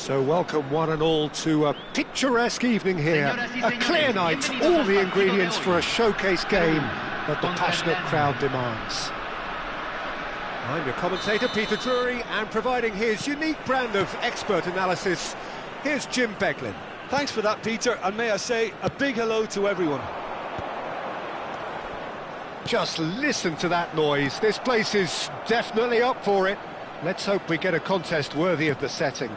So welcome one and all to a picturesque evening here, a clear night, all the ingredients for a showcase game that the passionate crowd demands. I'm your commentator, Peter Drury, and providing his unique brand of expert analysis, here's Jim Becklin. Thanks for that, Peter, and may I say a big hello to everyone. Just listen to that noise, this place is definitely up for it. Let's hope we get a contest worthy of the setting.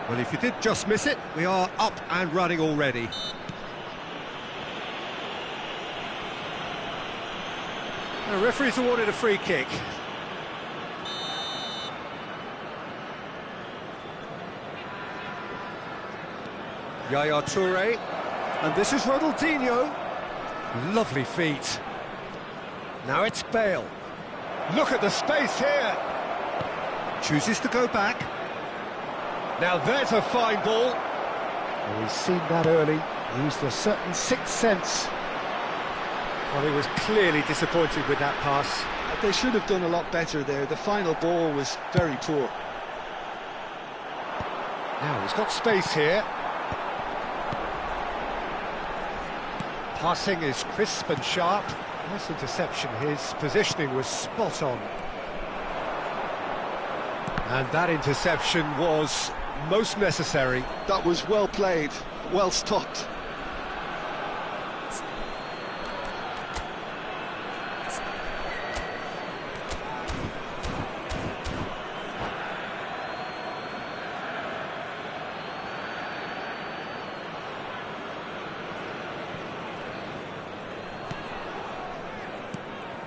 Well, if you did just miss it, we are up and running already. The referee's awarded a free kick. Yaya Toure, and this is Ronaldinho. Lovely feet. Now it's Bale. Look at the space here. Chooses to go back. Now there's a fine ball. Well, he's seen that early. Used a certain sixth sense. Well, he was clearly disappointed with that pass. They should have done a lot better there. The final ball was very poor. Now he's got space here. Passing is crisp and sharp. Nice interception. His positioning was spot on. And that interception was most necessary. That was well played, well stopped.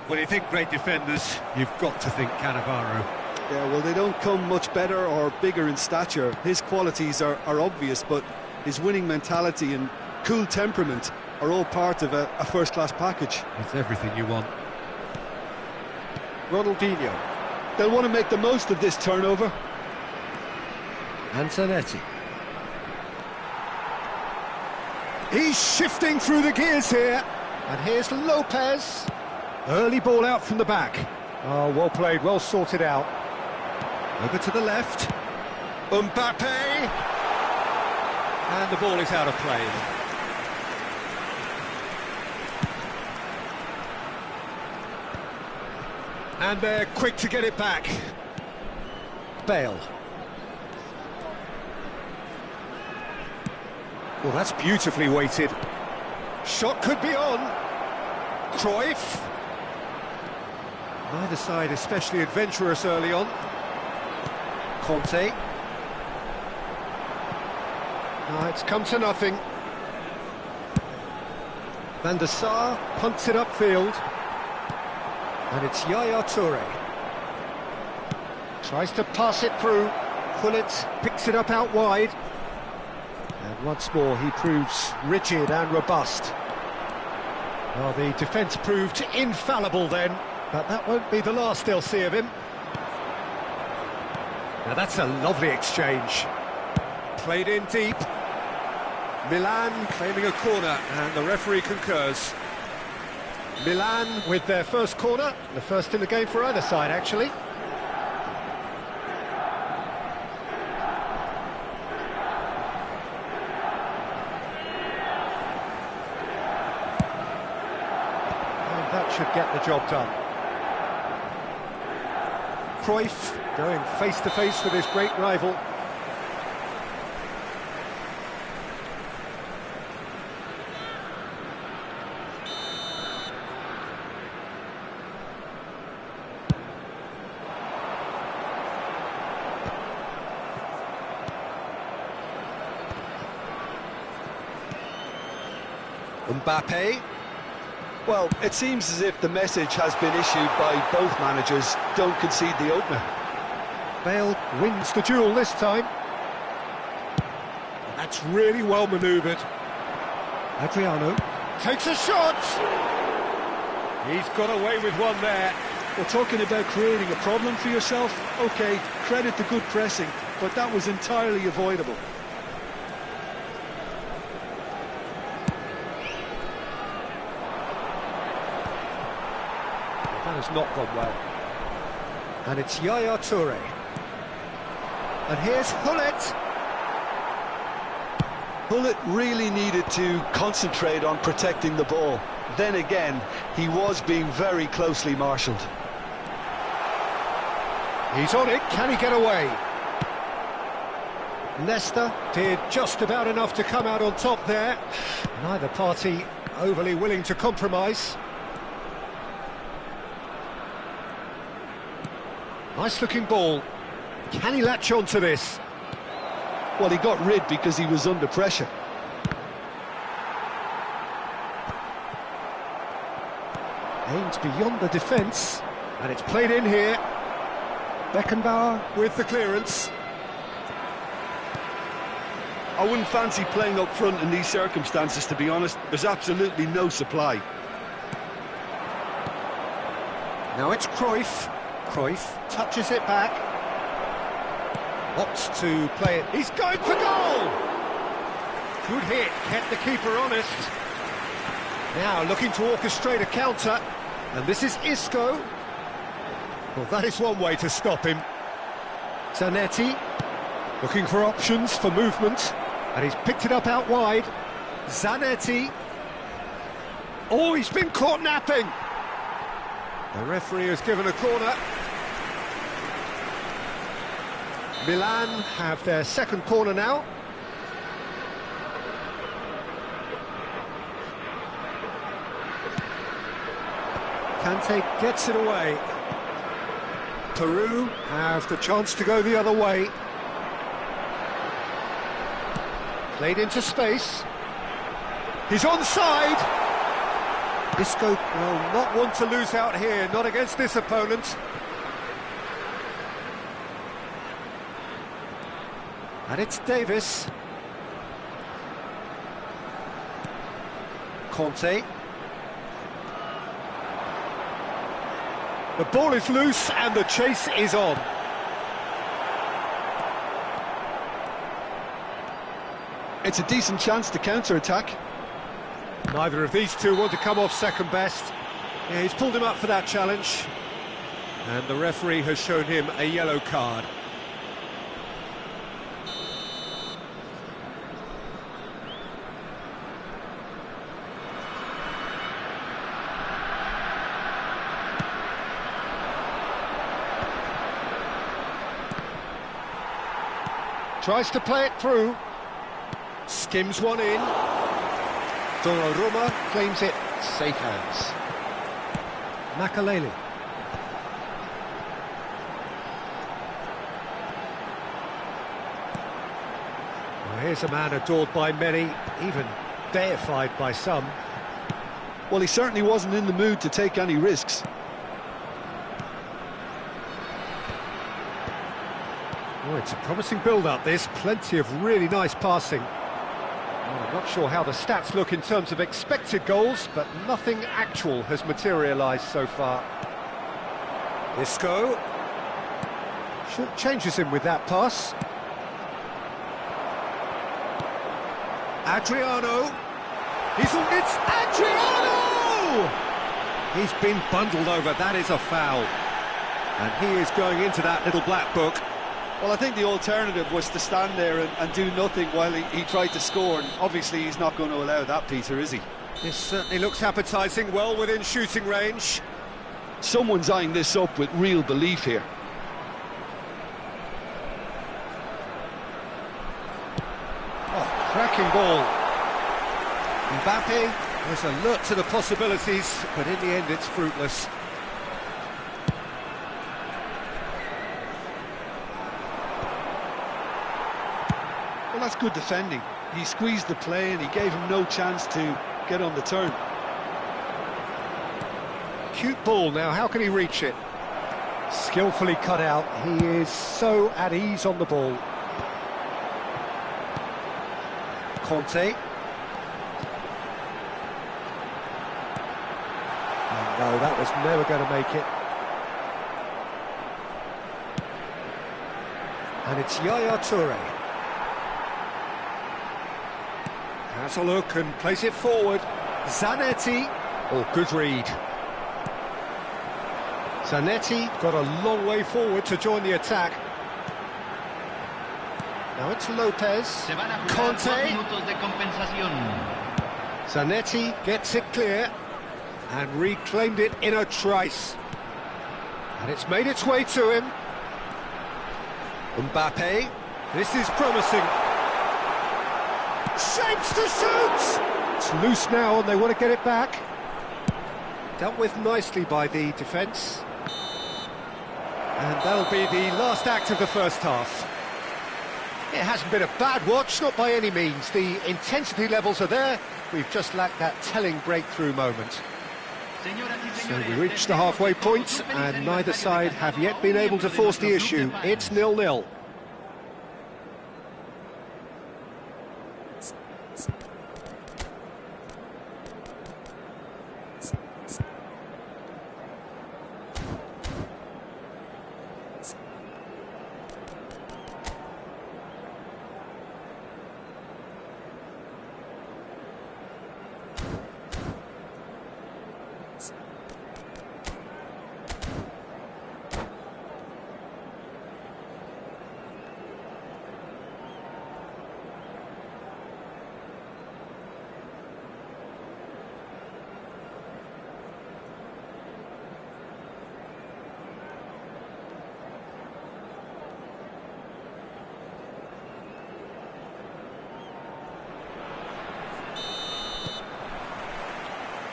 When you think great defenders, you've got to think Cannavaro. Yeah, well, they don't come much better or bigger in stature. His qualities are obvious, but his winning mentality and cool temperament are all part of a first-class package. It's everything you want. Ronaldinho. They'll want to make the most of this turnover. Antonetti. He's shifting through the gears here. And here's Lopez. Early ball out from the back. Oh, well played, well sorted out. Over to the left. Mbappe. And the ball is out of play. And they're quick to get it back. Bale. Well, that's beautifully weighted. Shot could be on. Cruyff. Neither side especially adventurous early on. Conte. It's come to nothing. Van der Sar punts it upfield. And it's Yaya Toure. Tries to pass it through. Pullet picks it up out wide. And once more he proves rigid and robust. Well, the defence proved infallible then. But that won't be the last they'll see of him. Now that's a lovely exchange. Played in deep. Milan claiming a corner, and the referee concurs. Milan with their first corner, the first in the game for either side, actually. And that should get the job done. Cruyff going face-to-face with his great rival. Mbappe. Well, it seems as if the message has been issued by both managers: don't concede the opener. Bale wins the duel this time. That's really well manoeuvred. Adriano takes a shot. He's got away with one there. We're talking about creating a problem for yourself. OK, credit the good pressing, but that was entirely avoidable. That has not gone well. And it's Yaya Toure. And here's Hullet. Hullet really needed to concentrate on protecting the ball. Then again, he was being very closely marshalled. He's on it, can he get away? Leicester did just about enough to come out on top there. Neither party overly willing to compromise. Nice looking ball. Can he latch on to this? Well, he got rid because he was under pressure. Aimed beyond the defence, and it's played in here. Beckenbauer with the clearance. I wouldn't fancy playing up front in these circumstances, to be honest. There's absolutely no supply. Now it's Cruyff. Cruyff touches it back. Opts to play it. He's going for goal! Good hit, kept the keeper honest. Now looking to orchestrate a counter. And this is Isco. Well, that is one way to stop him. Zanetti looking for options for movement. And he's picked it up out wide. Zanetti. Oh, he's been caught napping. The referee has given a corner. Milan have their second corner now. Kante gets it away. Peru have the chance to go the other way. Played into space. He's onside. Isco will not want to lose out here, not against this opponent. And it's Davis. Conte. The ball is loose and the chase is on. It's a decent chance to counter-attack. Neither of these two want to come off second best. Yeah, he's pulled him up for that challenge. And the referee has shown him a yellow card. Tries to play it through. Skims one in. Donnarumma claims it. Safe hands. Makaleli. Well, here's a man adored by many, even deified by some. Well, he certainly wasn't in the mood to take any risks. Oh, it's a promising build-up, this. Plenty of really nice passing. Well, I'm not sure how the stats look in terms of expected goals, but nothing actual has materialised so far. Isco. Short changes him with that pass. Adriano. It's Adriano! He's been bundled over, that is a foul. And he is going into that little black book. Well, I think the alternative was to stand there and do nothing while he tried to score, and obviously he's not going to allow that, Peter, is he? This certainly looks appetising, well within shooting range. Someone's eyeing this up with real belief here. Oh, cracking ball. Mbappe was alert to the possibilities, but in the end it's fruitless. Well, that's good defending. He squeezed the play and he gave him no chance to get on the turn. Cute ball now, how can he reach it? Skillfully cut out, he is so at ease on the ball. Conte. Oh, no, that was never going to make it. And it's Yaya Toure. Has a look and plays it forward. Zanetti. Oh, good read. Zanetti got a long way forward to join the attack. Now it's Lopez. Conte. Zanetti gets it clear and reclaimed it in a trice. And it's made its way to him. Mbappe. This is promising. Shapes to shoot! It's loose now and they want to get it back. Dealt with nicely by the defence. And that'll be the last act of the first half. It hasn't been a bad watch, not by any means. The intensity levels are there. We've just lacked that telling breakthrough moment. So we reached the halfway point, and neither side have yet been able to force the issue. It's 0-0.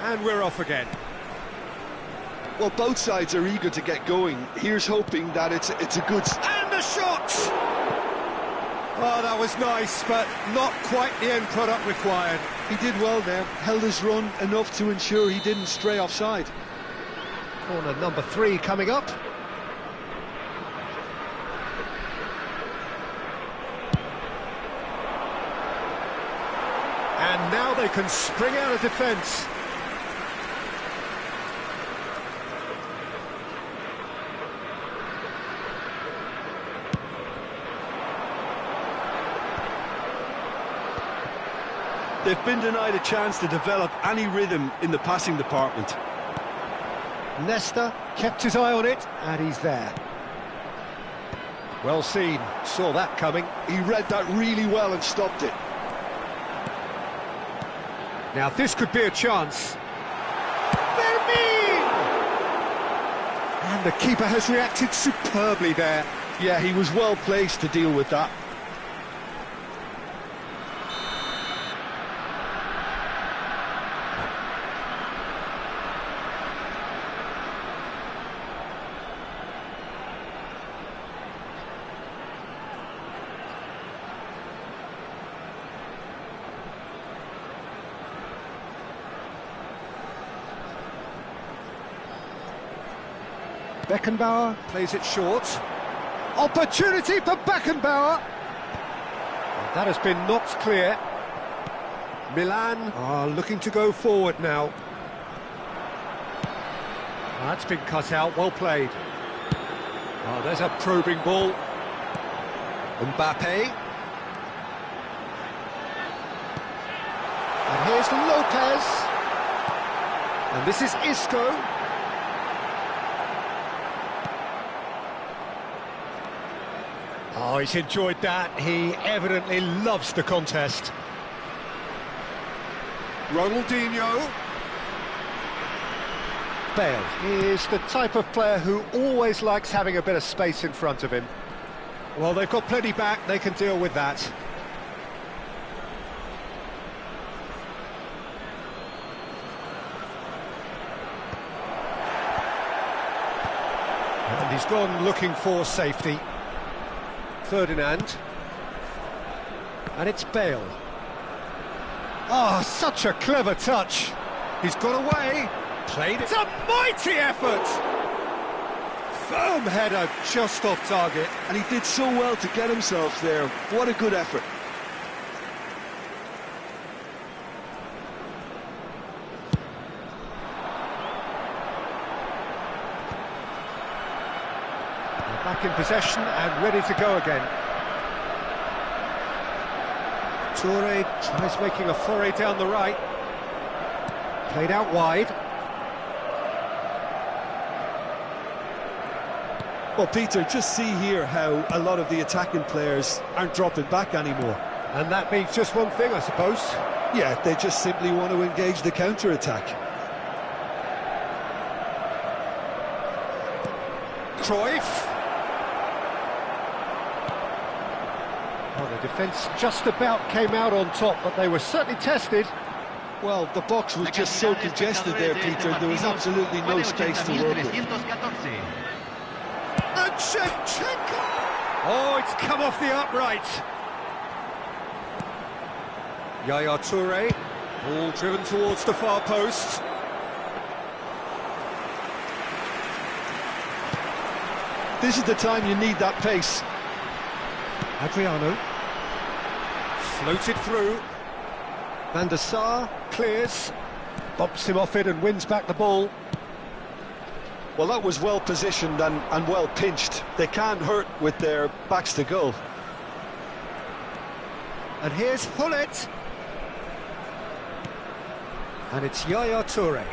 And we're off again. Well, both sides are eager to get going. Here's hoping that it's a good... And a shot! Oh, that was nice, but not quite the end product required. He did well there, held his run enough to ensure he didn't stray offside. Corner number 3 coming up. And now they can spring out of defence. They've been denied a chance to develop any rhythm in the passing department. Nesta kept his eye on it, and he's there. Well seen, saw that coming. He read that really well and stopped it. Now this could be a chance. Fermin! And the keeper has reacted superbly there. Yeah, he was well placed to deal with that. Beckenbauer plays it short. Opportunity for Beckenbauer. That has been knocked clear. Milan are looking to go forward now. That's been cut out, well played. Oh, there's a probing ball. Mbappe. And here's Lopez. And this is Isco. Oh, he's enjoyed that. He evidently loves the contest. Ronaldinho. Bale is the type of player who always likes having a bit of space in front of him. Well, they've got plenty back, they can deal with that. And he's gone looking for safety. Ferdinand. And it's Bale. Oh, such a clever touch. He's got away. Played it. It's a mighty effort. Firm header just off target. And he did so well to get himself there. What a good effort. Back in possession and ready to go again. Toure tries making a foray down the right. Played out wide. Well, Peter, just see here how a lot of the attacking players aren't dropping back anymore. And that means just one thing, I suppose. Yeah, they just simply want to engage the counter-attack. Cruyff. Well, the defence just about came out on top, but they were certainly tested. Well, the box was just so congested there, Peter, there was absolutely no space to work with. And Shevchenko! Oh, it's come off the upright. Yaya Toure, ball driven towards the far post. This is the time you need that pace. Adriano. Floated through. Van der Sar clears. Bumps him off it and wins back the ball. Well, that was well positioned and well pinched. They can't hurt with their backs to goal. And here's Hullet. And it's Yaya Toure.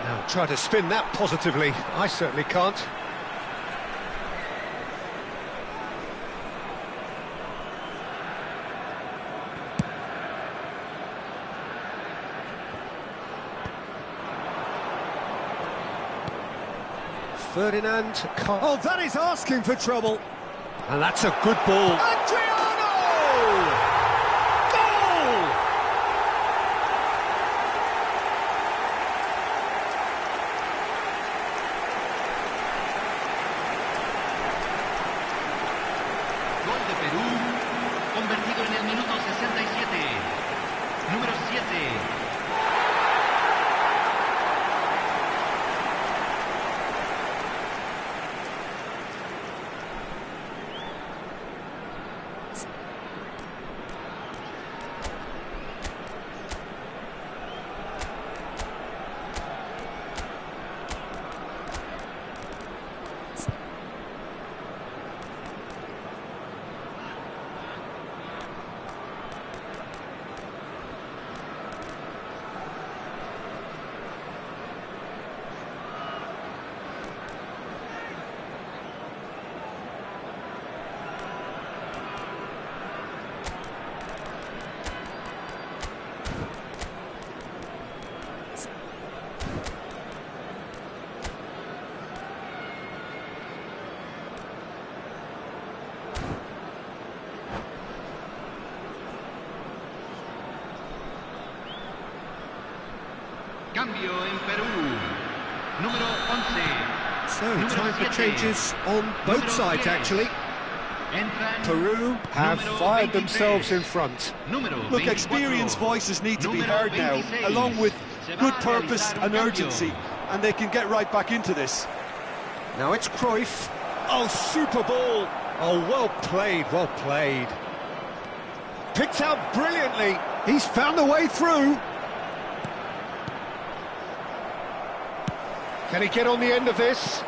Now try to spin that positively. I certainly can't. Ferdinand. Oh, that is asking for trouble. And that's a good ball. Adriano! Goal! Gol de Perú, convertido en el minuto 67. Número 7. Cambio en Perú. Número 11. So, time for changes on both sides, actually. Peru have fired themselves in front. Look, experienced voices need to be heard now, along with good purpose and urgency, and they can get right back into this. Now it's Cruyff. Oh, super ball. Oh, well played, well played. Picked out brilliantly. He's found a way through. Can he get on the end of this?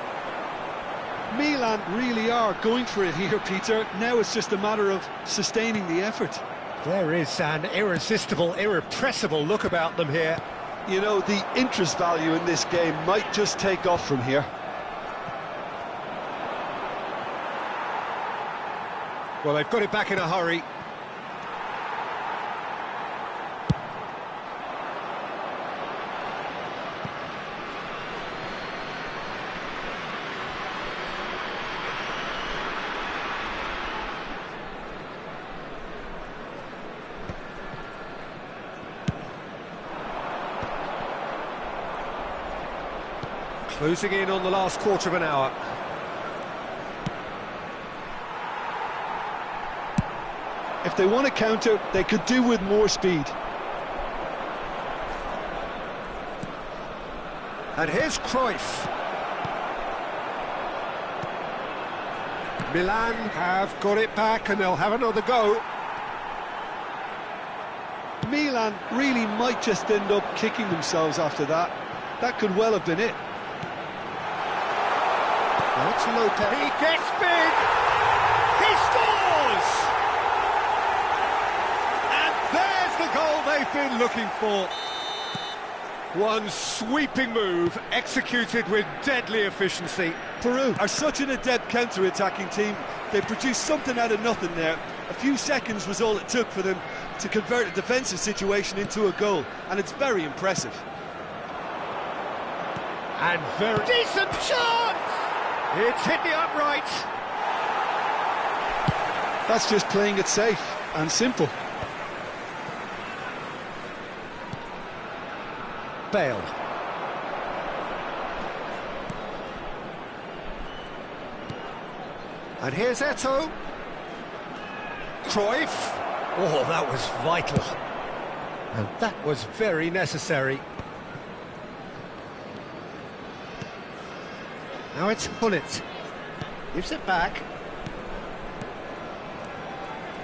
Milan really are going for it here, Peter. Now it's just a matter of sustaining the effort. There is an irresistible, irrepressible look about them here. You know, the interest value in this game might just take off from here. Well, they've got it back in a hurry. Closing in on the last quarter of an hour. If they want to counter, they could do with more speed. And here's Cruyff. Milan have got it back and they'll have another go. Milan really might just end up kicking themselves after that. That could well have been it. Now it's Lopez. He gets big! He scores! And there's the goal they've been looking for. One sweeping move, executed with deadly efficiency. Peru are such an adept counter-attacking team. They produced something out of nothing there. A few seconds was all it took for them to convert a defensive situation into a goal, and it's very impressive. And very decent chance! It's hit the upright. That's just playing it safe and simple. Bale. And here's Eto'o. Cruyff. Oh, that was vital. And that was very necessary. Now it's Hullet. Gives it back.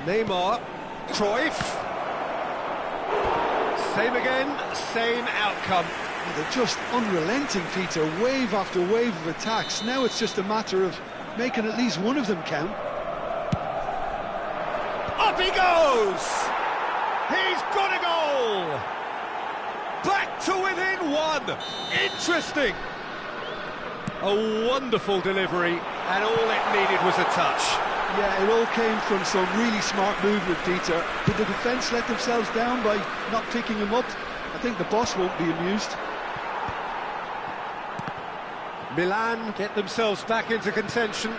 Neymar. Cruyff. Same again, same outcome. They're just unrelenting, Peter. Wave after wave of attacks. Now it's just a matter of making at least one of them count. Up he goes! He's got a goal! Back to within one! Interesting! A wonderful delivery, and all it needed was a touch. Yeah, it all came from some really smart movement, Peter. Did the defence let themselves down by not picking him up? I think the boss won't be amused. Milan get themselves back into contention.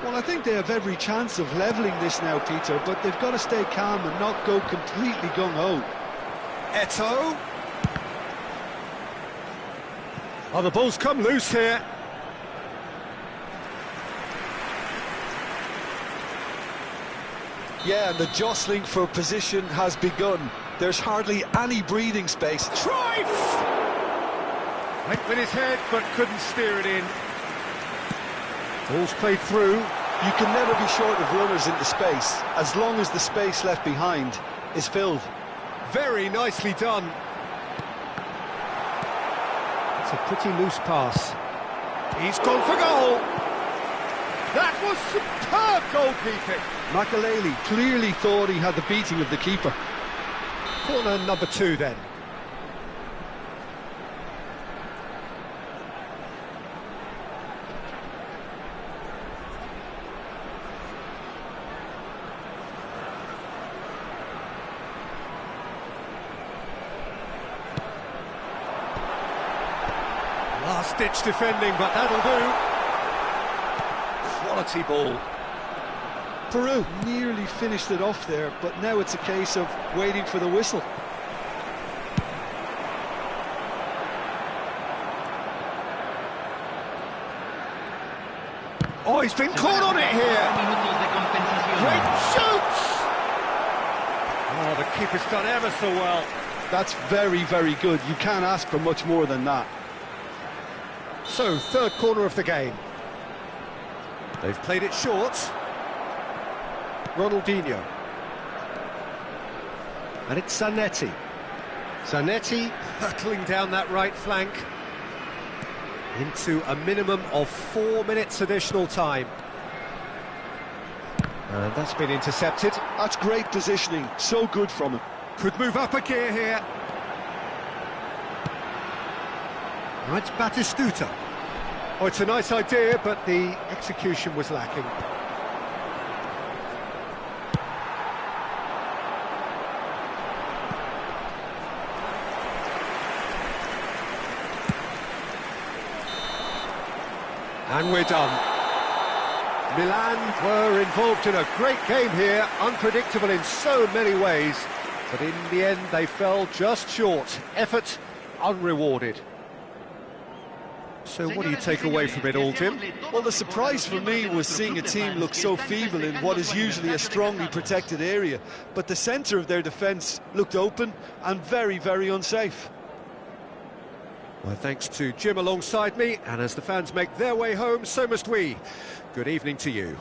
Well, I think they have every chance of levelling this now, Peter, but they've got to stay calm and not go completely gung-ho. Eto'o. Oh, the ball's come loose here. Yeah, and the jostling for position has begun. There's hardly any breathing space. Cruyff! Went with his head, but couldn't steer it in. Ball's played through. You can never be short of runners into space, as long as the space left behind is filled. Very nicely done. It's a pretty loose pass. He's gone for goal. That was superb goalkeeping. Makelele clearly thought he had the beating of the keeper. Corner number 2 then. Last-ditch defending, but that'll do. Quality ball. Peru nearly finished it off there, but now it's a case of waiting for the whistle. Oh, he's been caught on it here. Great shoots! Oh, the keeper's done ever so well. That's very, very good. You can't ask for much more than that. So, third corner of the game. They've played it short. Ronaldinho. And it's Zanetti. Zanetti hurtling down that right flank into a minimum of 4 minutes additional time. And that's been intercepted. That's great positioning, so good from him. Could move up a gear here. Now it's Batistuta. Oh, it's a nice idea, but the execution was lacking. And we're done. Milan were involved in a great game here, unpredictable in so many ways, but in the end they fell just short. Effort unrewarded. So what do you take away from it all, Tim? Well, the surprise for me was seeing a team look so feeble in what is usually a strongly protected area, but the centre of their defence looked open and very, very unsafe. Well, thanks to Jim alongside me, and as the fans make their way home, so must we. Good evening to you.